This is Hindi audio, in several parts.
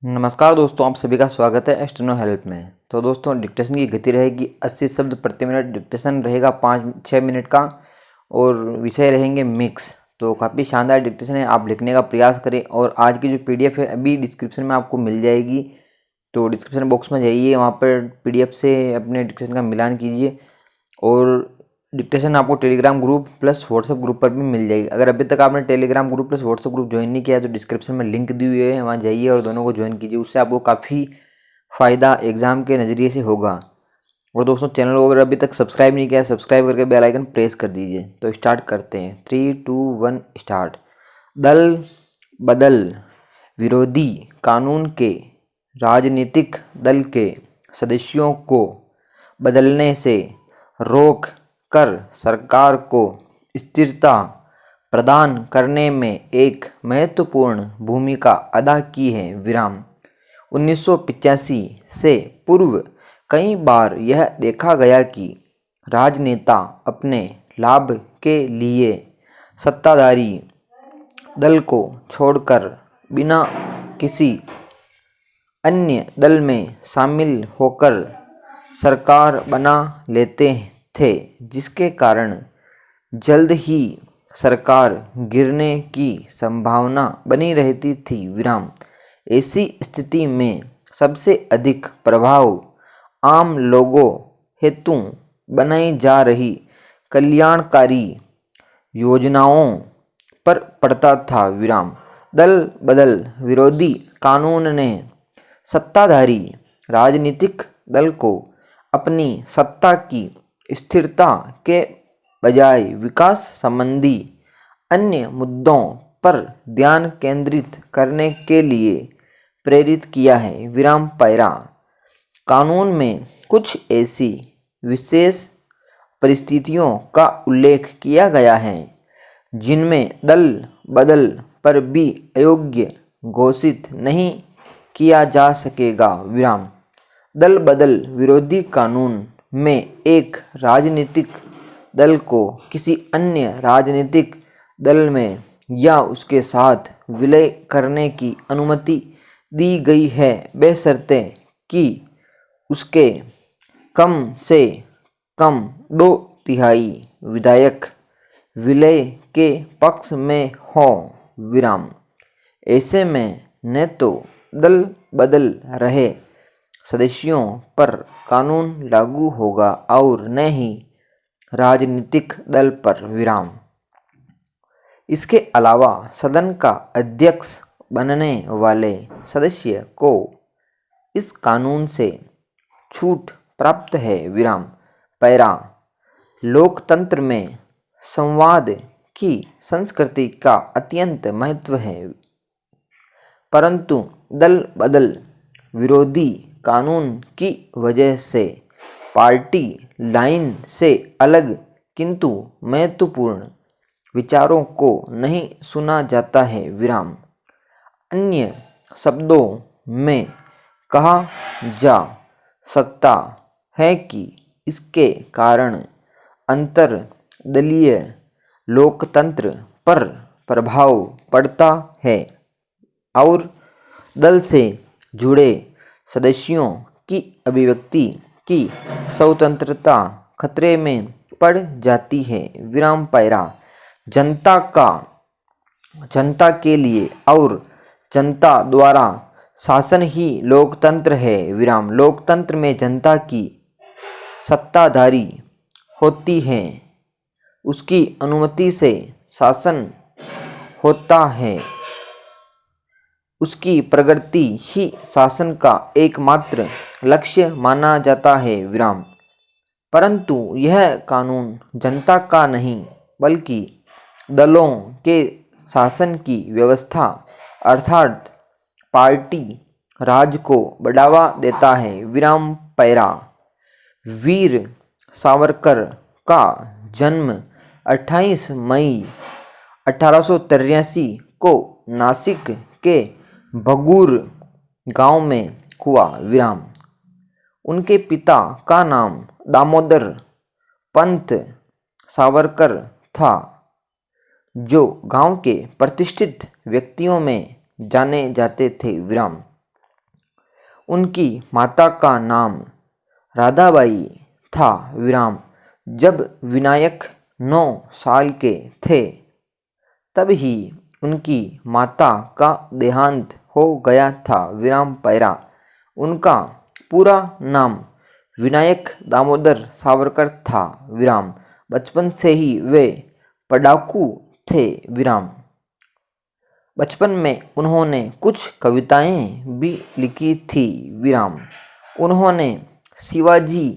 नमस्कार दोस्तों, आप सभी का स्वागत है स्टेनो हेल्प में। तो दोस्तों, डिक्टेशन की गति रहेगी 80 शब्द प्रति मिनट। डिक्टेशन रहेगा 5-6 मिनट का और विषय रहेंगे मिक्स। तो काफ़ी शानदार डिक्टेशन है, आप लिखने का प्रयास करें। और आज की जो पीडीएफ है अभी डिस्क्रिप्शन में आपको मिल जाएगी, तो डिस्क्रिप्शन बॉक्स में जाइए, वहाँ पर पीडीएफ से अपने डिक्टेशन का मिलान कीजिए। और डिक्टेशन आपको Telegram group plus WhatsApp group पर भी मिल जाएगी। अगर अभी तक आपने Telegram group plus WhatsApp group join नहीं किया है तो डिस्क्रिप्शन में लिंक दी हुई है, वहाँ जाइए और दोनों को ज्वाइन कीजिए। उससे आपको काफ़ी फ़ायदा एग्ज़ाम के नज़रिए से होगा। और दोस्तों, चैनल को अगर अभी तक सब्सक्राइब नहीं किया है, सब्सक्राइब करके बेल आइकन प्रेस कर दीजिए। तो स्टार्ट करते हैं। 3, 2, 1 स्टार्ट। दल बदल विरोधी कानून के राजनीतिक दल के सदस्यों को बदलने से रोक कर सरकार को स्थिरता प्रदान करने में एक महत्वपूर्ण भूमिका अदा की है। 1985 से पूर्व कई बार यह देखा गया कि राजनेता अपने लाभ के लिए सत्ताधारी दल को छोड़कर बिना किसी अन्य दल में शामिल होकर सरकार बना लेते थे, जिसके कारण जल्द ही सरकार गिरने की संभावना बनी रहती थी। ऐसी स्थिति में सबसे अधिक प्रभाव आम लोगों हेतु बनाई जा रही कल्याणकारी योजनाओं पर पड़ता था। दल बदल विरोधी कानून ने सत्ताधारी राजनीतिक दल को अपनी सत्ता की स्थिरता के बजाय विकास संबंधी अन्य मुद्दों पर ध्यान केंद्रित करने के लिए प्रेरित किया है। पैरा कानून में कुछ ऐसी विशेष परिस्थितियों का उल्लेख किया गया है जिनमें दल बदल पर भी अयोग्य घोषित नहीं किया जा सकेगा। दल बदल विरोधी कानून में एक राजनीतिक दल को किसी अन्य राजनीतिक दल में या उसके साथ विलय करने की अनुमति दी गई है, बशर्ते कि उसके कम से कम 2/3 विधायक विलय के पक्ष में हों। ऐसे में न तो दल बदल रहे सदस्यों पर कानून लागू होगा और न ही राजनीतिक दल पर। इसके अलावा सदन का अध्यक्ष बनने वाले सदस्य को इस कानून से छूट प्राप्त है। पैरा लोकतंत्र में संवाद की संस्कृति का अत्यंत महत्व है, परंतु दल बदल विरोधी कानून की वजह से पार्टी लाइन से अलग किंतु महत्वपूर्ण विचारों को नहीं सुना जाता है। अन्य शब्दों में कहा जा सकता है कि इसके कारण अंतर्दलीय लोकतंत्र पर प्रभाव पड़ता है और दल से जुड़े सदस्यों की अभिव्यक्ति की स्वतंत्रता खतरे में पड़ जाती है। पैरा जनता के लिए और जनता द्वारा शासन ही लोकतंत्र है। लोकतंत्र में जनता की सत्ताधारी होती है, उसकी अनुमति से शासन होता है, उसकी प्रगति ही शासन का एकमात्र लक्ष्य माना जाता है। परंतु यह कानून जनता का नहीं बल्कि दलों के शासन की व्यवस्था अर्थात पार्टी राज को बढ़ावा देता है। पैरा वीर सावरकर का जन्म 28 मई 1883 को नासिक के भगूर गांव में हुआ। उनके पिता का नाम दामोदर पंत सावरकर था, जो गांव के प्रतिष्ठित व्यक्तियों में जाने जाते थे। उनकी माता का नाम राधाबाई था विराम। जब विनायक 9 साल के थे तब ही उनकी माता का देहांत हो गया था विराम पैरा। उनका पूरा नाम विनायक दामोदर सावरकर था विराम। बचपन से ही वे पढ़ाकू थे विराम। बचपन में उन्होंने कुछ कविताएं भी लिखी थी विराम। उन्होंने शिवाजी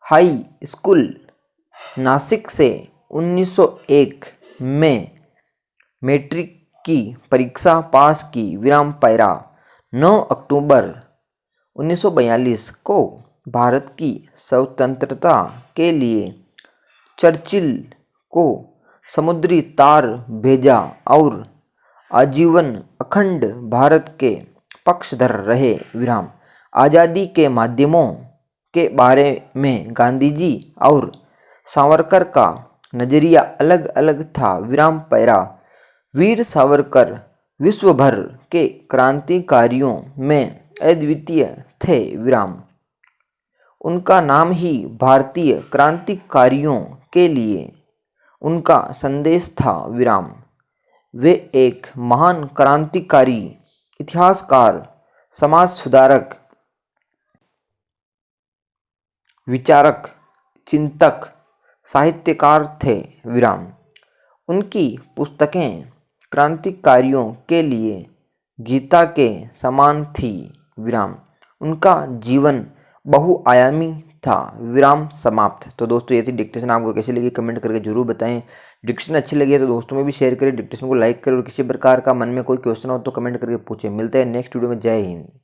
हाई स्कूल नासिक से 1901 में मैट्रिक की परीक्षा पास की विराम पैरा। 9 अक्टूबर 1942 को भारत की स्वतंत्रता के लिए चर्चिल को समुद्री तार भेजा और आजीवन अखंड भारत के पक्षधर रहे विराम। आज़ादी के माध्यमों के बारे में गांधी जी और सावरकर का नज़रिया अलग अलग था विराम पैरा। वीर सावरकर विश्व भर के क्रांतिकारियों में अद्वितीय थे विराम। उनका नाम ही भारतीय क्रांतिकारियों के लिए उनका संदेश था विराम। वे एक महान क्रांतिकारी, इतिहासकार, समाज सुधारक, विचारक, चिंतक, साहित्यकार थे विराम। उनकी पुस्तकें क्रांतिकारियों के लिए गीता के समान थी विराम। उनका जीवन बहुआयामी था विराम समाप्त। तो दोस्तों ये थी डिक्टेशन। आपको कैसी लगी कमेंट करके जरूर बताएं। डिक्टेशन अच्छी लगी है तो दोस्तों में भी शेयर करें, डिक्टेशन को लाइक करें और किसी प्रकार का मन में कोई क्वेश्चन हो तो कमेंट करके पूछें। मिलते हैं नेक्स्ट वीडियो में। जय हिंद।